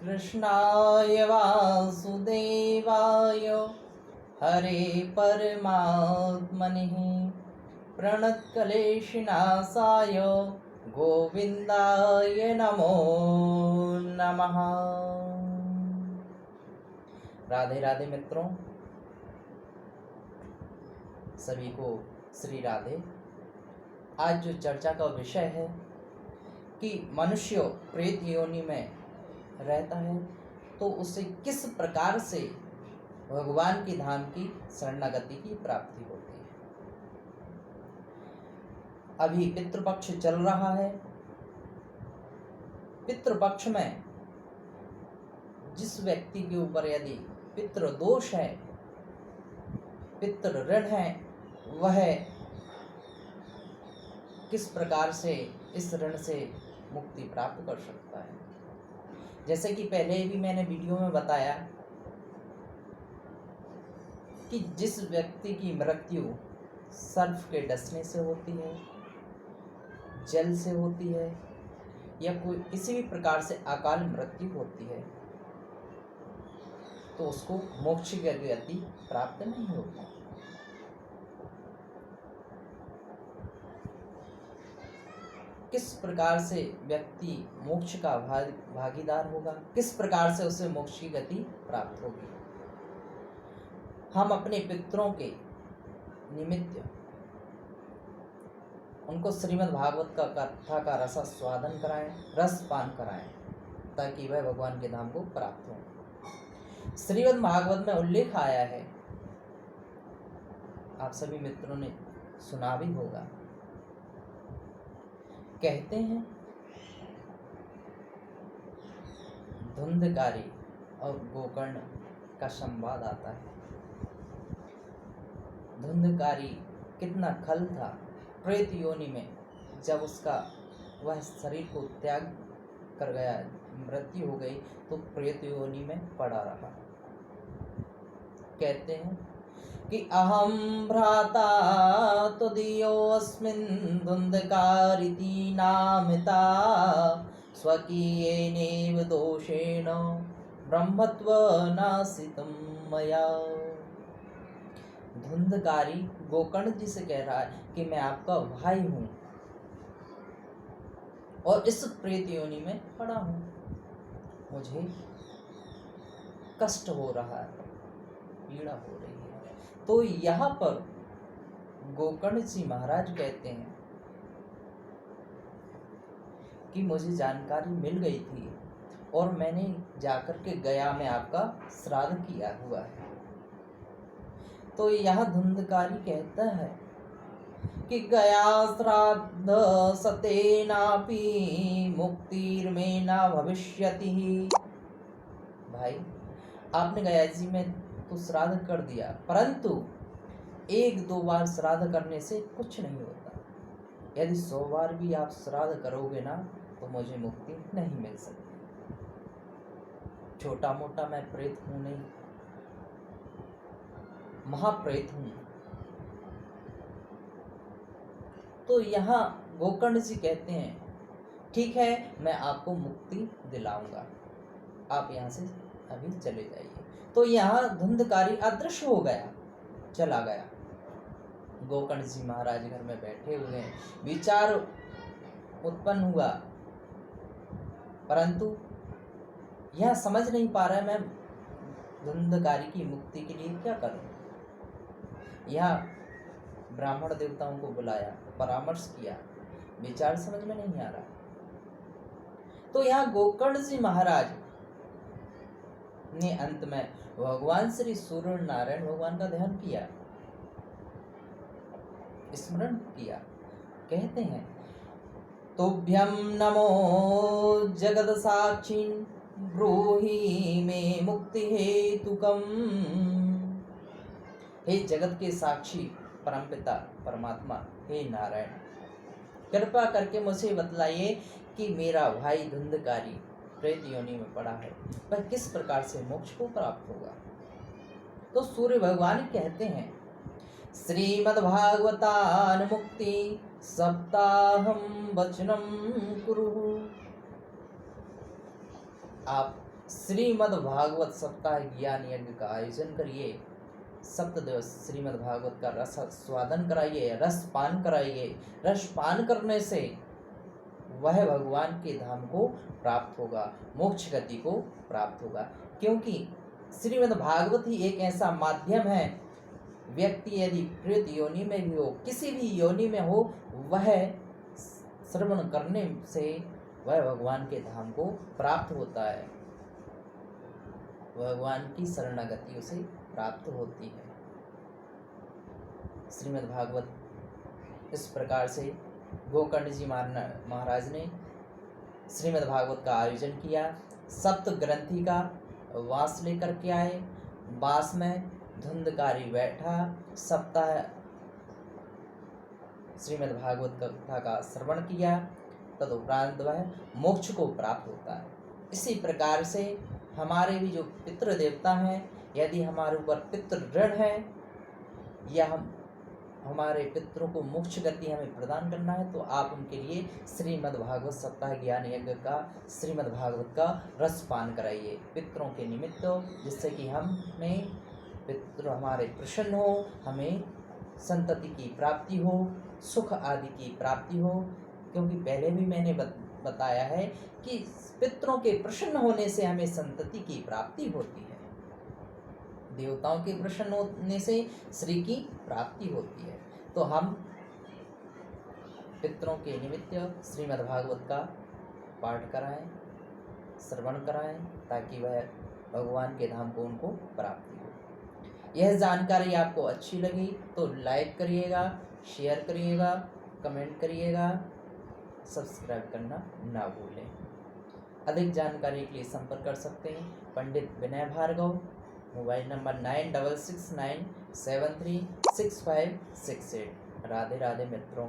कृष्णाय वासुदेवाय हरे परमात्मने प्रणतक्लेशनाशाय गोविंदाय नमो नमः। राधे राधे मित्रों, सभी को श्री राधे। आज जो चर्चा का विषय है कि मनुष्य प्रेत योनि में रहता है तो उसे किस प्रकार से भगवान की धाम की शरणागति की प्राप्ति होती है। अभी पितृपक्ष चल रहा है। पितृपक्ष में जिस व्यक्ति के ऊपर यदि पितृ दोष है, पितृ ऋण है, वह किस प्रकार से इस ऋण से मुक्ति प्राप्त कर सकता है। जैसे कि पहले भी मैंने वीडियो में बताया कि जिस व्यक्ति की मृत्यु सर्प के डसने से होती है, जल से होती है या कोई किसी भी प्रकार से अकाल मृत्यु होती है तो उसको मोक्ष की गति प्राप्त नहीं होती। किस प्रकार से व्यक्ति मोक्ष का भागीदार होगा, किस प्रकार से उसे मोक्ष की गति प्राप्त होगी। हम अपने पितरों के निमित्त उनको श्रीमद् भागवत का कथा का रसास्वादन कराएं, रस पान कराएं, ताकि वह भगवान के धाम को प्राप्त हो। श्रीमद् भागवत में उल्लेख आया है, आप सभी मित्रों ने सुना भी होगा। कहते हैं धुंधकारी और गोकर्ण का संवाद आता है। धुंधकारी कितना खल था प्रेत योनि में, जब उसका वह शरीर को त्याग कर गया, मृत्यु हो गई, तो प्रेत योनि में पड़ा रहा। कहते हैं कि अहम भ्राता त्वदीयोऽस्मिन् धुंधकारिति नामिता स्वकीयेनैव दोषेण ब्रह्मत्वनासितं मया। धुंधकारी गोकर्ण जी से कह रहा है कि मैं आपका भाई हूँ और इस प्रेत योनि में पड़ा हूँ, मुझे कष्ट हो रहा है, पीड़ा हो रही है। तो यहाँ पर गोकर्ण जी महाराज कहते हैं कि मुझे जानकारी मिल गई थी और मैंने जाकर के गया में आपका श्राद्ध किया हुआ है। तो यह धुंधकारी कहता है कि गया श्राद्ध सतेनापि मुक्तिर्मे न भविष्यति। भाई, आपने गया जी में तो श्राद्ध कर दिया, परंतु 1-2 बार श्राद्ध करने से कुछ नहीं होता। यदि 100 बार भी आप श्राद्ध करोगे ना तो मुझे मुक्ति नहीं मिल सकती। छोटा मोटा मैं प्रेत हूं नहीं, महाप्रेत हूं। तो यहाँ गोकर्ण जी कहते हैं ठीक है, मैं आपको मुक्ति दिलाऊंगा, आप यहाँ से अभी चले जाइए। तो यहाँ धुंधकारी अदृश्य हो गया, चला गया। गोकर्ण जी महाराज घर में बैठे हुए हैं, विचार उत्पन्न हुआ, परंतु यह समझ नहीं पा रहा है मैं धुंधकारी की मुक्ति के लिए क्या करूं। यह ब्राह्मण देवताओं को बुलाया, परामर्श किया, विचार समझ में नहीं आ रहा। तो यहाँ गोकर्ण जी महाराज ने अंत में भगवान श्री सूर्य नारायण भगवान का ध्यान किया, स्मरण किया। कहते हैं तुभ्यं नमो जगत साक्षी ब्रूहि मे मुक्ति हेतुकम। हे जगत के साक्षी परमपिता परमात्मा, हे नारायण, कृपा करके मुझे बतलाइए कि मेरा भाई धुंधकारी प्रेत योनि में पड़ा है, वह किस प्रकार से मोक्ष को प्राप्त होगा। तो सूर्य भगवान कहते हैं श्रीमद्भागवतान मुक्ति सप्ताहम वचनम कुरु। आप श्रीमद् भागवत सप्ताह ज्ञान यज्ञ का आयोजन करिए। सप्तदिवस श्रीमद् भागवत का रस स्वादन कराइए, रस पान कराइए। रस पान करने से वह भगवान के धाम को प्राप्त होगा, मोक्ष गति को प्राप्त होगा। क्योंकि श्रीमद् भागवत ही एक ऐसा माध्यम है, व्यक्ति यदि प्रेत योनि में भी हो, किसी भी योनि में हो, वह श्रवण करने से वह भगवान के धाम को प्राप्त होता है, भगवान की शरणागति उसे प्राप्त होती है। श्रीमद् भागवत इस प्रकार से गोकर्ण जी महाराज ने श्रीमद् भागवत का आयोजन किया। सप्त ग्रंथि का वास लेकर के आए, वास में धुंधकारी बैठा, सप्ताह श्रीमद् भागवत कथा का श्रवण किया, तदुपरांत वह मोक्ष को प्राप्त होता है। इसी प्रकार से हमारे भी जो पितृ देवता हैं, यदि हमारे ऊपर पितृ ऋण है या हमारे पितरों को मोक्ष गति हमें प्रदान करना है, तो आप उनके लिए श्रीमद् भागवत सप्ताह ज्ञान यज्ञ का श्रीमद् भागवत का रसपान कराइए पितरों के निमित्त, जिससे कि हमें पितृ हमारे प्रसन्न हो, हमें संतति की प्राप्ति हो, सुख आदि की प्राप्ति हो। क्योंकि पहले भी मैंने बताया है कि पितरों के प्रसन्न होने से हमें संतति की प्राप्ति होती है, देवताओं के प्रसन्न होने से श्री की प्राप्ति होती है। तो हम पितरों के निमित्त श्रीमद् भागवत का पाठ कराएं, श्रवण कराएं, ताकि वह भगवान के धाम को उनको प्राप्ति हो। यह जानकारी आपको अच्छी लगी तो लाइक करिएगा, शेयर करिएगा, कमेंट करिएगा, सब्सक्राइब करना ना भूलें। अधिक जानकारी के लिए संपर्क कर सकते हैं पंडित विनय भार्गव, मोबाइल नंबर 9669736568। राधे राधे मित्रों।